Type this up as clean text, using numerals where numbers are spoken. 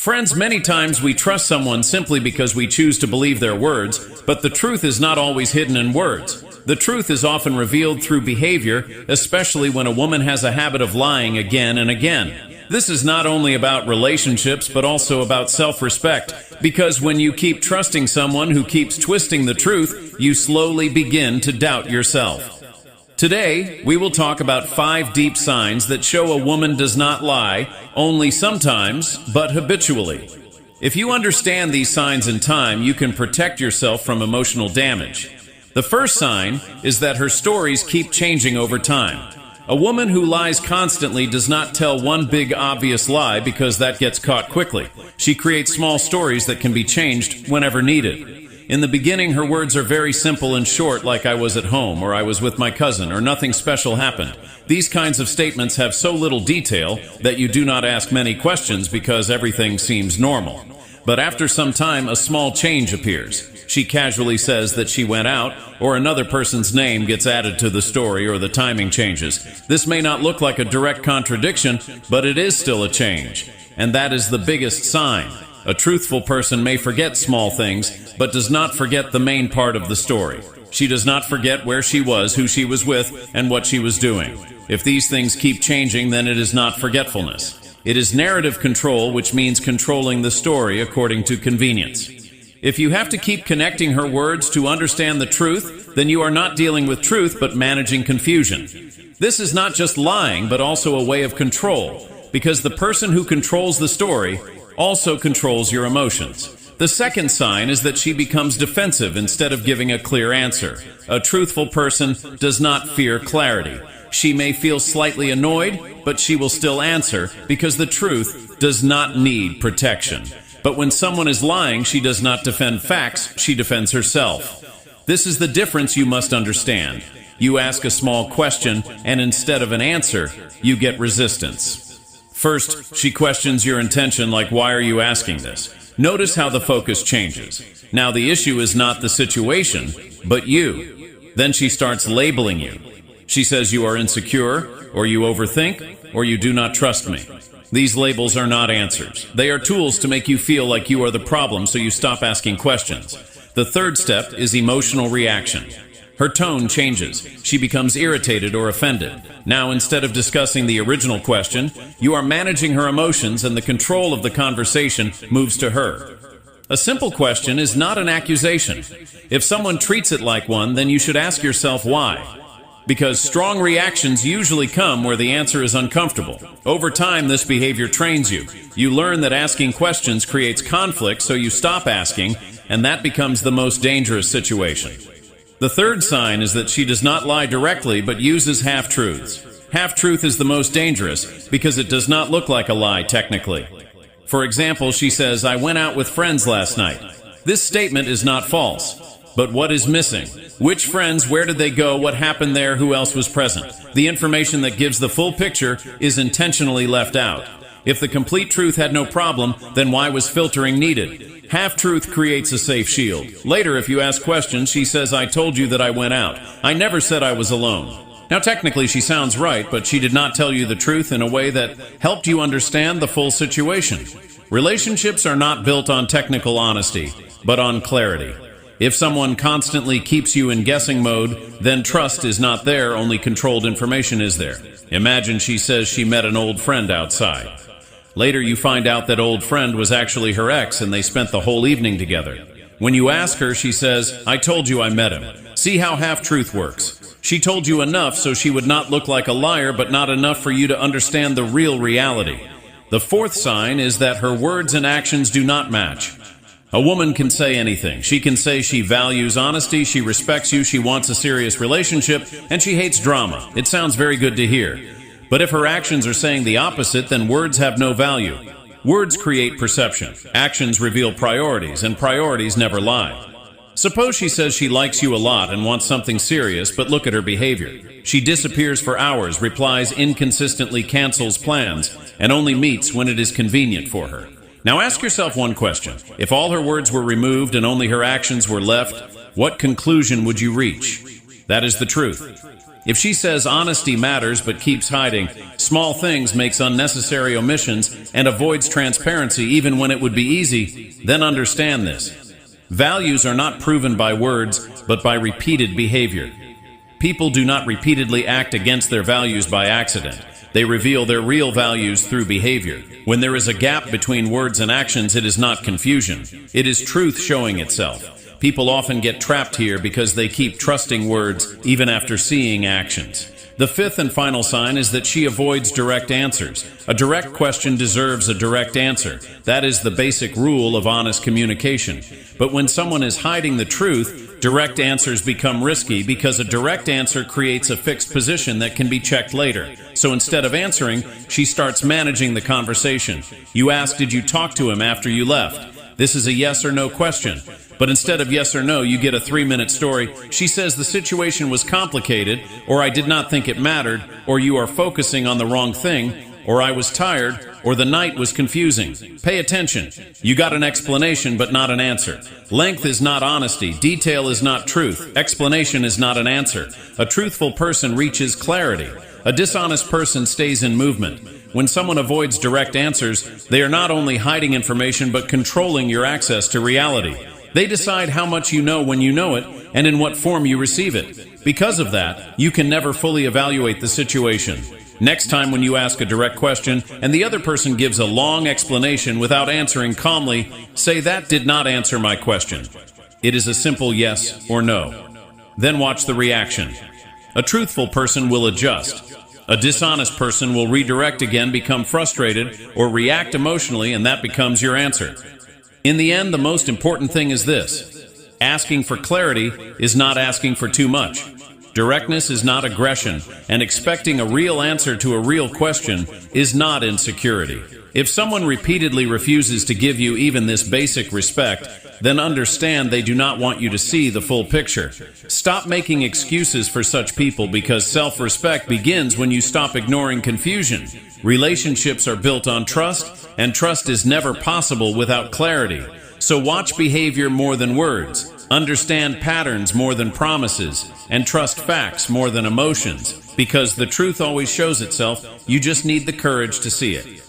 Friends, many times we trust someone simply because we choose to believe their words, but the truth is not always hidden in words. The truth is often revealed through behavior, especially when a woman has a habit of lying again and again. This is not only about relationships, but also about self-respect, because when you keep trusting someone who keeps twisting the truth, you slowly begin to doubt yourself. Today, we will talk about 5 deep signs that show a woman does not lie, only sometimes, but habitually. If you understand these signs in time, you can protect yourself from emotional damage. The first sign is that her stories keep changing over time. A woman who lies constantly does not tell one big obvious lie because that gets caught quickly. She creates small stories that can be changed whenever needed. In the beginning, her words are very simple and short, like "I was at home," or "I was with my cousin," or "nothing special happened." These kinds of statements have so little detail that you do not ask many questions because everything seems normal. But after some time, a small change appears. She casually says that she went out, or another person's name gets added to the story, or the timing changes. This may not look like a direct contradiction, but it is still a change. And that is the biggest sign. A truthful person may forget small things, but does not forget the main part of the story. She does not forget where she was, who she was with, and what she was doing. If these things keep changing, then it is not forgetfulness. It is narrative control, which means controlling the story according to convenience. If you have to keep connecting her words to understand the truth, then you are not dealing with truth, but managing confusion. This is not just lying, but also a way of control, because the person who controls the story also controls your emotions. The second sign is that she becomes defensive instead of giving a clear answer. A truthful person does not fear clarity. She may feel slightly annoyed, but she will still answer because the truth does not need protection. But when someone is lying, she does not defend facts, she defends herself. This is the difference you must understand. You ask a small question, and instead of an answer, you get resistance. First, she questions your intention, like, "Why are you asking this?" Notice how the focus changes. Now the issue is not the situation, but you. Then she starts labeling you. She says you are insecure, or you overthink, or you do not trust me. These labels are not answers. They are tools to make you feel like you are the problem, so you stop asking questions. The third step is emotional reaction. Her tone changes. She becomes irritated or offended. Now, instead of discussing the original question, you are managing her emotions, and the control of the conversation moves to her. A simple question is not an accusation. If someone treats it like one, then you should ask yourself why. Because strong reactions usually come where the answer is uncomfortable. Over time, this behavior trains you. You learn that asking questions creates conflict, so you stop asking, and that becomes the most dangerous situation. The third sign is that she does not lie directly, but uses half-truths. Half-truth is the most dangerous because it does not look like a lie technically. For example, she says, "I went out with friends last night." This statement is not false. But what is missing? Which friends? Where did they go? What happened there? Who else was present? The information that gives the full picture is intentionally left out. If the complete truth had no problem, then why was filtering needed? Half-truth creates a safe shield. Later, if you ask questions, she says, "I told you that I went out. I never said I was alone." Now, technically, she sounds right, but she did not tell you the truth in a way that helped you understand the full situation. Relationships are not built on technical honesty, but on clarity. If someone constantly keeps you in guessing mode, then trust is not there, only controlled information is there. Imagine she says she met an old friend outside. Later you find out that old friend was actually her ex, and they spent the whole evening together. When you ask her, she says, "I told you I met him." See how half-truth works. She told you enough so she would not look like a liar, but not enough for you to understand the real reality. The fourth sign is that her words and actions do not match. A woman can say anything. She can say she values honesty, she respects you, she wants a serious relationship, and she hates drama. It sounds very good to hear. But if her actions are saying the opposite, then words have no value. Words create perception. Actions reveal priorities, and priorities never lie. Suppose she says she likes you a lot and wants something serious, but look at her behavior. She disappears for hours, replies inconsistently, cancels plans, and only meets when it is convenient for her. Now ask yourself one question. If all her words were removed and only her actions were left, what conclusion would you reach? That is the truth. If she says honesty matters but keeps hiding small things, makes unnecessary omissions, and avoids transparency even when it would be easy, then understand this. Values are not proven by words, but by repeated behavior. People do not repeatedly act against their values by accident. They reveal their real values through behavior. When there is a gap between words and actions, it is not confusion. It is truth showing itself. People often get trapped here because they keep trusting words even after seeing actions. The fifth and final sign is that she avoids direct answers. A direct question deserves a direct answer. That is the basic rule of honest communication. But when someone is hiding the truth, direct answers become risky because a direct answer creates a fixed position that can be checked later. So instead of answering, she starts managing the conversation. You ask, did you talk to him after you left? This is a yes or no question. But instead of yes or no, you get a 3-minute story. She says the situation was complicated, or I did not think it mattered, or you are focusing on the wrong thing, or I was tired, or the night was confusing. Pay attention. You got an explanation but not an answer. Length is not honesty. Detail is not truth. Explanation is not an answer. A truthful person reaches clarity. A dishonest person stays in movement. When someone avoids direct answers, they are not only hiding information but controlling your access to reality. They decide how much you know when you know it, and in what form you receive it. Because of that, you can never fully evaluate the situation. Next time when you ask a direct question, and the other person gives a long explanation without answering calmly, say, that did not answer my question. It is a simple yes or no. Then watch the reaction. A truthful person will adjust. A dishonest person will redirect again, become frustrated, or react emotionally, and that becomes your answer. In the end, the most important thing is this. Asking for clarity is not asking for too much. Directness is not aggression, and expecting a real answer to a real question is not insecurity. If someone repeatedly refuses to give you even this basic respect, then understand they do not want you to see the full picture. Stop making excuses for such people because self-respect begins when you stop ignoring confusion. Relationships are built on trust, and trust is never possible without clarity. So watch behavior more than words, understand patterns more than promises, and trust facts more than emotions. Because the truth always shows itself, you just need the courage to see it.